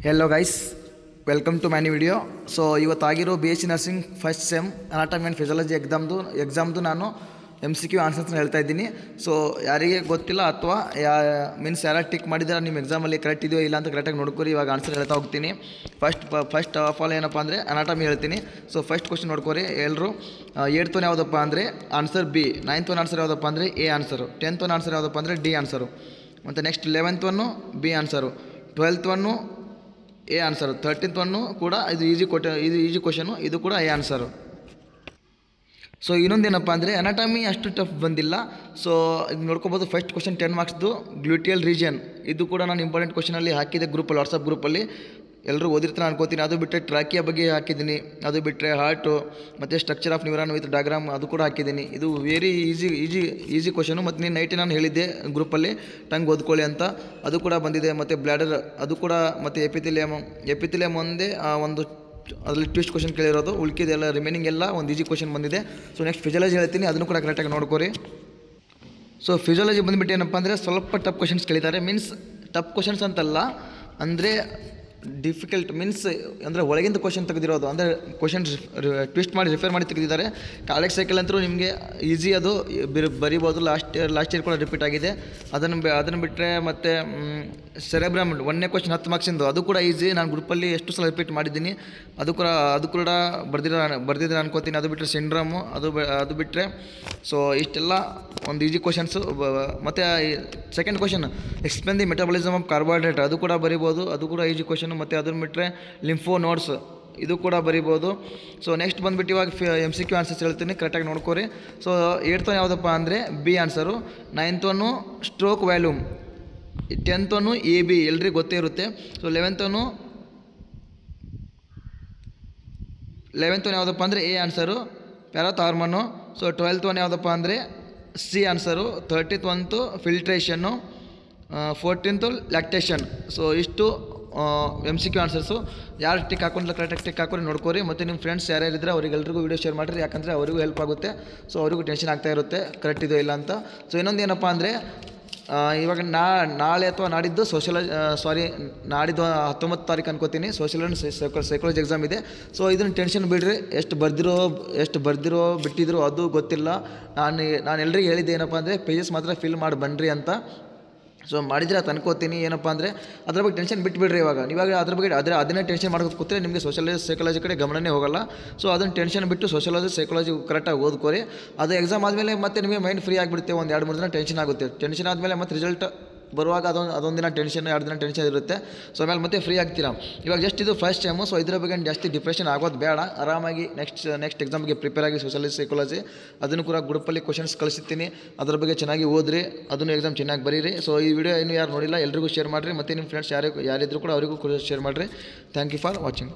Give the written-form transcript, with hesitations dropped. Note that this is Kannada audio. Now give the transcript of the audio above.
Hello guys, welcome to my new video. So ಇವತ್ತಾಗಿರೋ B S C nursing first sem anatomy and physiology ಎಕ್ಸಾಮ್ದು ನಾನು MCQ ಆನ್ಸರ್ಸ್ನ ಹೇಳ್ತಾ ಇದ್ದೀನಿ. ಸೊ ಯಾರಿಗೆ ಗೊತ್ತಿಲ್ಲ ಅಥವಾ ಮೀನ್ಸ್ ಯಾರು ಟಿಕ್ ಮಾಡಿದ್ದಾರೆ ನಿಮ್ಮ ಎಕ್ಸಾಮಲ್ಲಿ ಕರೆಕ್ಟ್ ಇದೆಯೋ ಇಲ್ಲ ಅಂತ ಕರೆಕ್ಟಾಗಿ ನೋಡ್ಕೊರಿ. ಇವಾಗ ಆನ್ಸರ್ ಹೇಳ್ತಾ ಹೋಗ್ತೀನಿ. ಫಸ್ಟ್ ಆಫ್ ಆಲ್ ಏನಪ್ಪ ಅಂದರೆ ಅನಾಟಮಿ ಹೇಳ್ತೀನಿ. ಸೊ ಫಸ್ಟ್ ಕ್ವಶನ್ ನೋಡ್ಕೊರಿ ಎಲ್ಲರೂ. 8th ಒನ್ ಯಾವುದಪ್ಪ ಅಂದರೆ answer B, 9th one answer ಯಾವುದಪ್ಪ ಅಂದರೆ A answer, 10th one answer ಯಾವುದಪ್ಪ ಅಂದರೆ ಡಿ ಆನ್ಸರು, ಮತ್ತು next 11th one B answer, 12th one A answer, 13th one ಕೂಡ ಇದು ಈಜಿ ಕ್ವಶನು, ಇದು ಕೂಡ ಎ ಆನ್ಸರು. ಸೊ ಇನ್ನೊಂದೇನಪ್ಪ ಅಂದರೆ ಅನಾಟಮಿ ಅಷ್ಟು ಟಫ್ ಬಂದಿಲ್ಲ. ಸೊ ಇದು ನೋಡ್ಕೋಬೋದು. ಫಸ್ಟ್ ಕ್ವಶನ್ 10 ಮಾರ್ಕ್ಸ್ದು ಗ್ಲೂಟಿಯಲ್ ರೀಜನ್, ಇದು ಕೂಡ ನಾನು ಇಂಪಾರ್ಟೆಂಟ್ ಕ್ವಶನಲ್ಲಿ ಹಾಕಿದ್ದೆ ಗ್ರೂಪಲ್ಲಿ, ವಾಟ್ಸಪ್ ಗ್ರೂಪಲ್ಲಿ ಎಲ್ಲರೂ ಓದಿರ್ತಾರೆ ಅನ್ಕೋತೀನಿ. ಅದು ಬಿಟ್ಟರೆ ಟ್ರಾಕಿಯ ಬಗ್ಗೆ ಹಾಕಿದ್ದೀನಿ, ಅದು ಬಿಟ್ಟರೆ ಹಾರ್ಟು ಮತ್ತು structure of neuron with diagram ಅದು ಕೂಡ ಹಾಕಿದ್ದೀನಿ. ಇದು ವೆರಿ ಈಸಿ ಕ್ವಶನು. ಮತ್ತು ನೀನು ನೈಟ್ ನಾನು ಹೇಳಿದ್ದೆ ಗ್ರೂಪಲ್ಲಿ ಟಂಗ್ ಓದ್ಕೊಳ್ಳಿ ಅಂತ, ಅದು ಕೂಡ ಬಂದಿದೆ. ಮತ್ತು ಬ್ಲ್ಯಾಡರ್ ಅದು ಕೂಡ, ಮತ್ತು ಎಪಿಥಿಲಿಯಮ್ ಒಂದೇ ಒಂದು ಅದರಲ್ಲಿ ಟ್ವಿಸ್ಟ್ ಕ್ವಶನ್ ಕೇಳಿರೋದು, ಉಳ್ಕಿದೆಲ್ಲ ರಿಮೈನಿಂಗ್ ಎಲ್ಲ ಒಂದು ಈಜಿ ಕ್ವಶನ್ ಬಂದಿದೆ. ಸೊ ನೆಕ್ಸ್ಟ್ ಫಿಸಿಯಾಲಜಿ ಹೇಳ್ತೀನಿ, ಅದನ್ನು ಕೂಡ ಕರೆಕ್ಟಾಗಿ ನೋಡ್ಕೋರಿ. ಸೊ ಫಿಸಿಯಾಲಜಿ ಬಂದುಬಿಟ್ಟು ಏನಪ್ಪ ಅಂದರೆ ಸ್ವಲ್ಪ ಟಫ್ ಕ್ವಶನ್ಸ್ ಕೇಳಿದ್ದಾರೆ. ಮೀನ್ಸ್ ಟಫ್ ಕ್ವಶನ್ಸ್ ಅಂತಲ್ಲ, ಅಂದರೆ ಡಿಫಿಕಲ್ಟ್ ಮೀನ್ಸ್ ಅಂದರೆ ಒಳಗಿಂದ ಕ್ವಶನ್ ತೆಗೆದಿರೋದು, ಅಂದರೆ ಕ್ವಶನ್ ಟ್ವಿಸ್ಟ್ ಮಾಡಿ ರಿಫೇರ್ ಮಾಡಿ ತೆಗೆದಿದ್ದಾರೆ. ಕಾಲೆಕ್ಸ್ ಸೈಕಲ್ ಅಂತೂ ನಿಮಗೆ ಈಸಿ, ಅದು ಬರಿಬೋದು. ಲಾಸ್ಟ್ ಇಯರ್ ಕೂಡ ರಿಪೀಟ್ ಆಗಿದೆ. ಅದನ್ನು ಬಿಟ್ಟರೆ ಮತ್ತು ಸೆರೆಬ್ರಮ್ 1ನೇ ಕ್ವಶನ್ 10 ಮಾರ್ಕ್ಸಿಂದು, ಅದು ಕೂಡ ಈಸಿ. ನಾನು ಗ್ರೂಪಲ್ಲಿ ಎಷ್ಟು ಸಲ ರಿಪೀಟ್ ಮಾಡಿದ್ದೀನಿ. ಅದು ಕೂಡ ಬರ್ದಿದ್ರೆ ಅನ್ಕೋತೀನಿ. ಅದು ಬಿಟ್ಟರೆ ಸಿಂಡ್ರಮು, ಅದು ಬಿಟ್ಟರೆ ಸೊ ಇಷ್ಟೆಲ್ಲ ಒಂದು ಈಜಿ ಕ್ವಶನ್ಸು. ಮತ್ತು second question explain the metabolism of carbohydrate, ಅದು ಕೂಡ ಬರಿಬೋದು, ಅದು ಕೂಡ ಈಜಿ ಕ್ವಶನ್. ಮತ್ತು ಅದನ್ನು ಬಿಟ್ಟರೆ ಲಿಂಫೋ ನೋಡ್ಸ್, ಇದು ಕೂಡ ಬರಿಬೋದು. ಸೊ ನೆಕ್ಸ್ಟ್ ಬಂದುಬಿಟ್ಟು ಇವಾಗ MCQ ಆನ್ಸರ್ಸ್ ಹೇಳ್ತೀನಿ, ಕರೆಕ್ಟಾಗಿ ನೋಡ್ಕೋರಿ. ಸೊ 8th ಒನ್ ಯಾವುದಪ್ಪ ಅಂದರೆ B answer, 9th one stroke volume, 10th one AB ಎಲ್ರಿಗೂ ಗೊತ್ತೇ ಇರುತ್ತೆ. ಸೊ 11th ಒನ್ ಯಾವುದಪ್ಪ ಅಂದರೆ A answer, parathormone. So 12th one ಯಾವುದಪ್ಪ ಅಂದರೆ ಸಿ ಆನ್ಸರು, 13th ಒಂತು ಫಿಲ್ಟ್ರೇಷನ್ನು, 14th ಲ್ಯಾಕ್ಟೇಷನ್. ಸೊ ಇಷ್ಟು MCQ ಆನ್ಸರ್ಸು. ಯಾರು ಟಿಕ್ ಹಾಕೊಂಡಿಲ್ಲ ಕರೆಕ್ಟಾಗಿ ಟಿಕ್ ಹಾಕೋರಿ, ನೋಡ್ಕೋರಿ. ಮತ್ತು ನಿಮ್ಮ ಫ್ರೆಂಡ್ಸ್ ಯಾರ್ಯಾರಿದ್ರೆ ಅವರಿಗೆಲ್ರಿಗೂ ವೀಡಿಯೋ ಶೇರ್ ಮಾಡಿರಿ, ಯಾಕಂದರೆ ಅವರಿಗೂ ಹೆಲ್ಪ್ ಆಗುತ್ತೆ. ಸೊ ಅವರಿಗೂ ಟೆನ್ಷನ್ ಆಗ್ತಾ ಇರುತ್ತೆ ಕರೆಕ್ಟ್ ಇದೆಯೋ ಇಲ್ಲ ಅಂತ. ಸೊ ಇನ್ನೊಂದು ಏನಪ್ಪ ಅಂದರೆ ಇವಾಗ ನಾಳೆ ಅಥವಾ ನಾಡಿದ್ದು ನಾಡಿದ್ದು 19th ತಾರೀಕು ಅನ್ಕೋತೀನಿ ಸೋಷಿಯಲ್ ಆ್ಯಂಡ್ ಸೈಕಾಲಜಿ ಎಕ್ಸಾಮ್ ಇದೆ. ಸೊ ಇದನ್ನು ಟೆನ್ಷನ್ ಬಿಡ್ರಿ, ಎಷ್ಟು ಬರ್ದಿರೋ ಬಿಟ್ಟಿದ್ರು ಅದು ಗೊತ್ತಿಲ್ಲ. ನಾನು ಎಲ್ರಿಗೂ ಹೇಳಿದ್ದೆ ಏನಪ್ಪ ಅಂದರೆ ಪೇಜಸ್ ಮಾತ್ರ ಫಿಲ್ ಮಾಡಿ ಬನ್ನಿರಿ ಅಂತ. ಸೊ ಮಾಡಿದರೆ ಅದು ಅನ್ಕೋತೀನಿ. ಏನಪ್ಪ ಅಂದರೆ ಅದ್ರ ಬಗ್ಗೆ ಟೆನ್ಷನ್ ಬಿಟ್ಬಿಡ್ರಿ. ಇವಾಗ ಅದ್ರ ಬಗ್ಗೆ ಅದನ್ನೇ ಟೆನ್ಷನ್ ಮಾಡ್ಕೊಂಡು ಕೂತ್ರೆ ನಿಮಗೆ ಸೋಷಿಯಾಲಜಿ ಸೈಕಾಲಜಿ ಕಡೆ ಗಮನನೇ ಹೋಗಲ್ಲ. ಸೊ ಅದನ್ನು ಟೆನ್ಷನ್ ಬಿಟ್ಟು ಸೋಷಿಯಾಲಜಿ ಸೈಕಾಲಜಿ ಕರೆಕ್ಟಾಗಿ ಓದ್ಕೋರಿ. ಅದು ಎಕ್ಸಾಮ್ ಆದಮೇಲೆ ಮತ್ತೆ ನಿಮಗೆ ಮೈಂಡ್ ಫ್ರೀ ಆಗಿಬಿಡುತ್ತೆ. ಒಂದು 2-3 ದಿನ ಟೆನ್ಷನ್ ಆಗುತ್ತೆ. ಟೆನ್ಷನ್ ಆದಮೇಲೆ ಮತ್ತೆ ರಿಸಲ್ಟ್ ಬರುವಾಗ ಅದೊಂದು ದಿನ ಟೆನ್ಷನ್, 2 ದಿನ ಟೆನ್ಷನ್ ಇರುತ್ತೆ. ಸೊ ಆಮೇಲೆ ಮತ್ತೆ ಫ್ರೀ ಆಗ್ತೀರಾ. ಇವಾಗ ಜಸ್ಟ್ ಇದು ಫಸ್ಟ್ ಟೈಮು. ಸೊ ಇದ್ರ ಬಗ್ಗೆ ಜಾಸ್ತಿ ಡಿಪ್ರೆಷನ್ ಆಗೋದು ಬೇಡ. ಆರಾಮಾಗಿ ನೆಕ್ಸ್ಟ್ ಎಕ್ಸಾಮ್ಗೆ ಪ್ರಿಪೇರ್ ಆಗಿ ಸೋಷಿಯಾಲಜಿ ಸೈಕಾಲಜಿ ಅದನ್ನು ಕೂಡ ಗ್ರೂಪಲ್ಲಿ ಕ್ವಶನ್ಸ್ ಕಳಿಸ್ತೀನಿ. ಅದ್ರ ಬಗ್ಗೆ ಚೆನ್ನಾಗಿ ಓದ್ರಿ, ಅದನ್ನು ಎಕ್ಸಾಮ್ ಚೆನ್ನಾಗಿ ಬರೀರಿ. ಸೊ ಈ ವಿಡಿಯೋ ಇನ್ನೂ ಯಾರು ನೋಡಿಲ್ಲ ಎಲ್ರಿಗೂ ಶೇರ್ ಮಾಡಿರಿ, ಮತ್ತು ನಿಮ್ಮ ಫ್ರೆಂಡ್ಸ್ ಯಾರಿದ್ರು ಕೂಡ ಅವರಿಗೂ ಶೇರ್ ಮಾಡಿರಿ. Thank you for watching.